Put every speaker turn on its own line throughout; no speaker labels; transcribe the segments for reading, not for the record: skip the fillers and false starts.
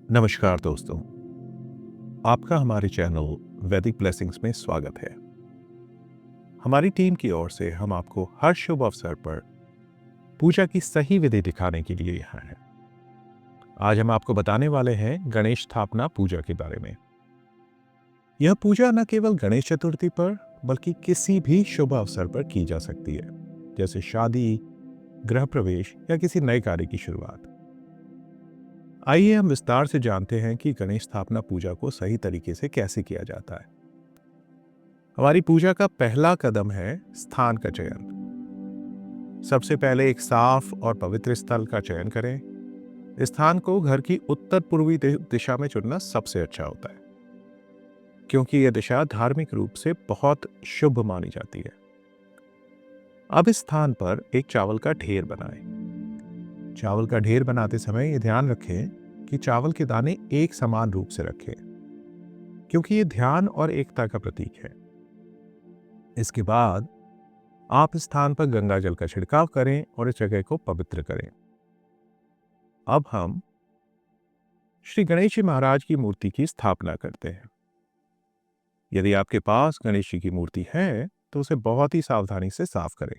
नमस्कार दोस्तों, आपका हमारे चैनल वैदिक ब्लेसिंग्स में स्वागत है। हमारी टीम की ओर से हम आपको हर शुभ अवसर पर पूजा की सही विधि दिखाने के लिए यहाँ हैं। आज हम आपको बताने वाले हैं गणेश स्थापना पूजा के बारे में। यह पूजा न केवल गणेश चतुर्थी पर बल्कि किसी भी शुभ अवसर पर की जा सकती है, जैसे शादी, गृह प्रवेश या किसी नए कार्य की शुरुआत। आइए हम विस्तार से जानते हैं कि गणेश स्थापना पूजा को सही तरीके से कैसे किया जाता है। हमारी पूजा का पहला कदम है स्थान का चयन। सबसे पहले एक साफ और पवित्र स्थल का चयन करें। इस स्थान को घर की उत्तर पूर्वी दिशा में चुनना सबसे अच्छा होता है, क्योंकि यह दिशा धार्मिक रूप से बहुत शुभ मानी जाती है। अब इस स्थान पर एक चावल का ढेर बनाएं। चावल का ढेर बनाते समय ये ध्यान रखें कि चावल के दाने एक समान रूप से रखें, क्योंकि ये ध्यान और एकता का प्रतीक है। इसके बाद आप इस स्थान पर गंगा जल का छिड़काव करें और इस जगह को पवित्र करें। अब हम श्री गणेश जी महाराज की मूर्ति की स्थापना करते हैं। यदि आपके पास गणेश जी की मूर्ति है तो उसे बहुत ही सावधानी से साफ करें,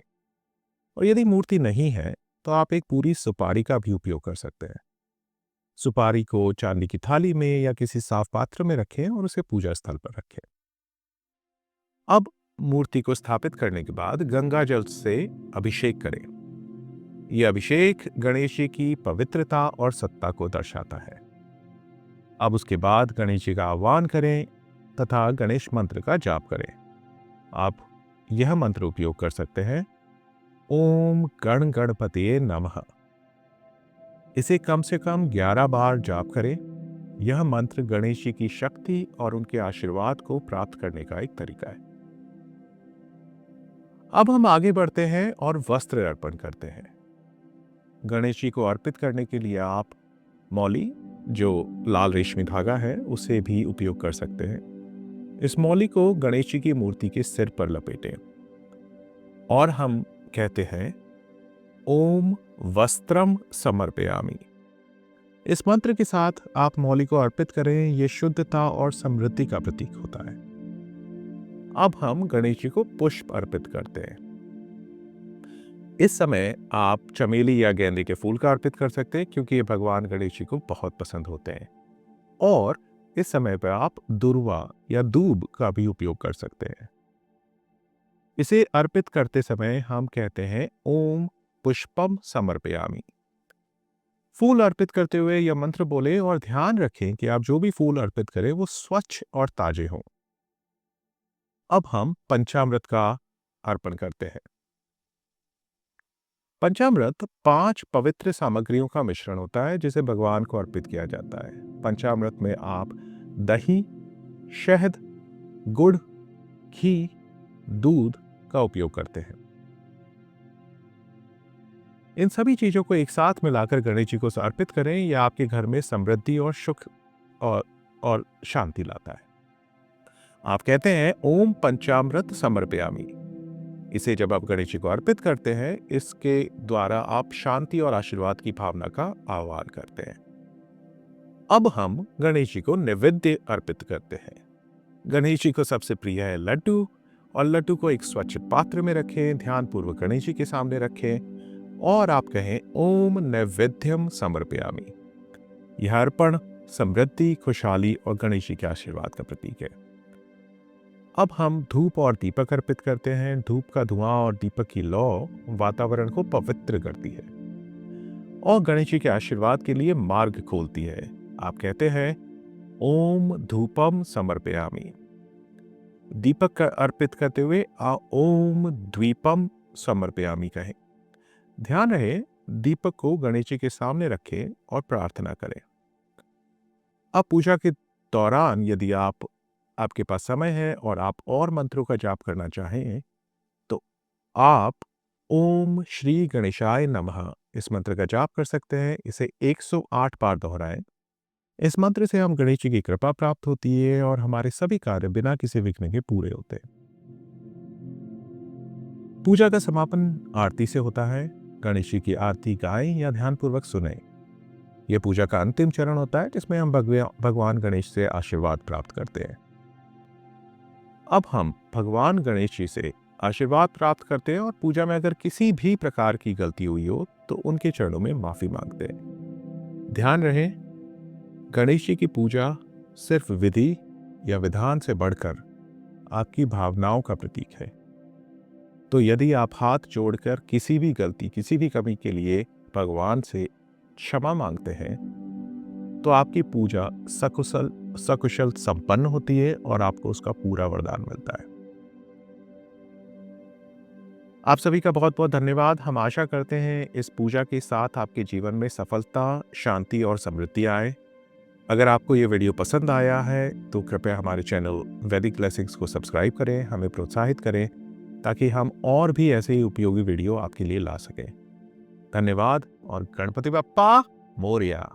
और यदि मूर्ति नहीं है तो आप एक पूरी सुपारी का भी उपयोग कर सकते हैं। सुपारी को चांदी की थाली में या किसी साफ पात्र में रखें और उसे पूजा स्थल पर रखें। अब मूर्ति को स्थापित करने के बाद गंगा जल से अभिषेक करें। यह अभिषेक गणेश जी की पवित्रता और सत्ता को दर्शाता है। अब उसके बाद गणेश जी का आह्वान करें तथा गणेश मंत्र का जाप करें। आप यह मंत्र उपयोग कर सकते हैं, ओम गण गणपतिये नमः। इसे कम से कम 11 बार जाप करें। यह मंत्र गणेश जी की शक्ति और उनके आशीर्वाद को प्राप्त करने का एक तरीका है। अब हम आगे बढ़ते हैं और वस्त्र अर्पण करते हैं। गणेश जी को अर्पित करने के लिए आप मौली, जो लाल रेशमी धागा है, उसे भी उपयोग कर सकते हैं। इस मौली को गणेश जी की मूर्ति के सिर पर लपेटें और हम कहते हैं, ओम वस्त्रम समर्पयामि। इस मंत्र के साथ आप मौली को अर्पित करें। यह शुद्धता और समृद्धि का प्रतीक होता है। अब हम गणेश जी को पुष्प अर्पित करते हैं। इस समय आप चमेली या गेंदे के फूल का अर्पित कर सकते हैं, क्योंकि ये भगवान गणेश जी को बहुत पसंद होते हैं। और इस समय पर आप दुर्वा या दूब का भी उपयोग कर सकते हैं। इसे अर्पित करते समय हम कहते हैं, ओम पुष्पम समर्पयामि। फूल अर्पित करते हुए यह मंत्र बोले और ध्यान रखें कि आप जो भी फूल अर्पित करें वो स्वच्छ और ताजे हों। अब हम पंचामृत का अर्पण करते हैं। पंचामृत 5 पवित्र सामग्रियों का मिश्रण होता है जिसे भगवान को अर्पित किया जाता है। पंचामृत में आप दही, शहद, गुड़, घी, दूध का उपयोग करते हैं। इन सभी चीजों को एक साथ मिलाकर गणेश जी को अर्पित करें। यह आपके घर में समृद्धि और सुख और शांति लाता है। आप कहते हैं, ओम पंचामृत समर्पयामि। इसे जब आप गणेश जी को अर्पित करते हैं, इसके द्वारा आप शांति और आशीर्वाद की भावना का आह्वान करते हैं। अब हम गणेश जी को नैवेद्य अर्पित करते हैं। गणेश जी को सबसे प्रिय है लड्डू, और लड्डू को एक स्वच्छ पात्र में रखें, ध्यानपूर्वक गणेश जी के सामने रखें और आप कहें, ओम नैवेद्यम समर्पयामि। यह अर्पण समृद्धि, खुशहाली और गणेश जी के आशीर्वाद का प्रतीक है। अब हम धूप और दीपक अर्पित करते हैं। धूप का धुआं और दीपक की लौ वातावरण को पवित्र करती है और गणेश जी के आशीर्वाद के लिए मार्ग खोलती है। आप कहते हैं, ओम धूपम समर्पयामि। दीपक का अर्पित करते हुए ओम द्वीपम समर्पयामि कहें। ध्यान रहे, दीपक को गणेश जी के सामने रखें और प्रार्थना करें। अब पूजा के दौरान यदि आपके पास समय है और आप और मंत्रों का जाप करना चाहें, तो आप ओम श्री गणेशाय नमः इस मंत्र का जाप कर सकते हैं। इसे 108 बार दोहराएं। इस मंत्र से हम गणेश जी की कृपा प्राप्त होती है और हमारे सभी कार्य बिना किसी विघ्न के पूरे होते हैं। पूजा का समापन आरती से होता है। गणेश जी की आरती गाएं या ध्यानपूर्वक सुनें। यह पूजा का अंतिम चरण होता है जिसमें हम भगवान गणेश से आशीर्वाद प्राप्त करते हैं। अब हम भगवान गणेश जी से आशीर्वाद प्राप्त करते हैं और पूजा में अगर किसी भी प्रकार की गलती हुई हो तो उनके चरणों में माफी मांगते हैं। ध्यान रहे, गणेश जी की पूजा सिर्फ विधि या विधान से बढ़कर आपकी भावनाओं का प्रतीक है। तो यदि आप हाथ जोड़कर किसी भी गलती, किसी भी कमी के लिए भगवान से क्षमा मांगते हैं तो आपकी पूजा सकुशल संपन्न होती है और आपको उसका पूरा वरदान मिलता है। आप सभी का बहुत बहुत धन्यवाद। हम आशा करते हैं इस पूजा के साथ आपके जीवन में सफलता, शांति और समृद्धि आए। अगर आपको ये वीडियो पसंद आया है तो कृपया हमारे चैनल वैदिक ब्लेसिंग्स को सब्सक्राइब करें, हमें प्रोत्साहित करें ताकि हम और भी ऐसे ही उपयोगी वीडियो आपके लिए ला सकें। धन्यवाद और गणपति बप्पा मोरया।